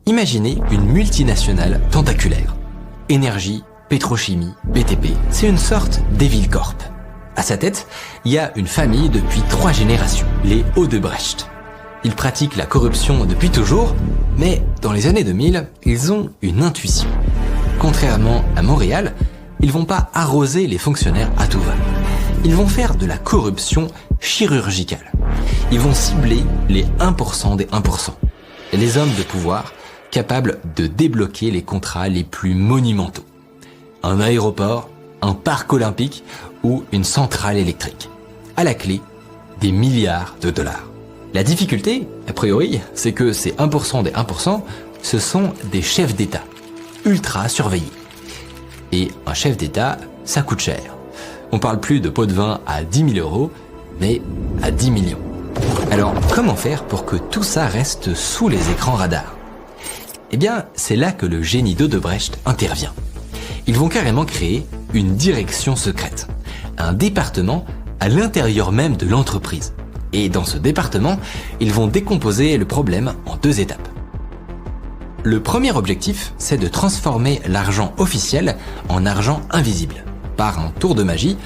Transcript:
Imaginez une multinationale tentaculaire. Énergie, pétrochimie, BTP, c'est une sorte d'Evil Corp. À sa tête, il y a une famille depuis 3 générations, les Odebrecht. Ils pratiquent la corruption depuis toujours, mais dans les années 2000, ils ont une intuition. Contrairement à Montréal, ils vont pas arroser les fonctionnaires à tout va. Ils vont faire de la corruption chirurgicale. Ils vont cibler les 1% des 1%. Les hommes de pouvoir capables de débloquer les contrats les plus monumentaux. Un aéroport, un parc olympique ou une centrale électrique. À la clé, des milliards de dollars. La difficulté, a priori, c'est que ces 1% des 1%, ce sont des chefs d'État, ultra surveillés. Et un chef d'État, ça coûte cher. On parle plus de pot de vin à 10 000 euros, mais à 10 millions. Alors, comment faire pour que tout ça reste sous les écrans radars? Eh bien, c'est là que le génie d'Odebrecht intervient. Ils vont carrément créer une direction secrète, un département à l'intérieur même de l'entreprise. Et dans ce département, ils vont décomposer le problème en 2 étapes. Le premier objectif, c'est de transformer l'argent officiel en argent invisible, par un tour de magie.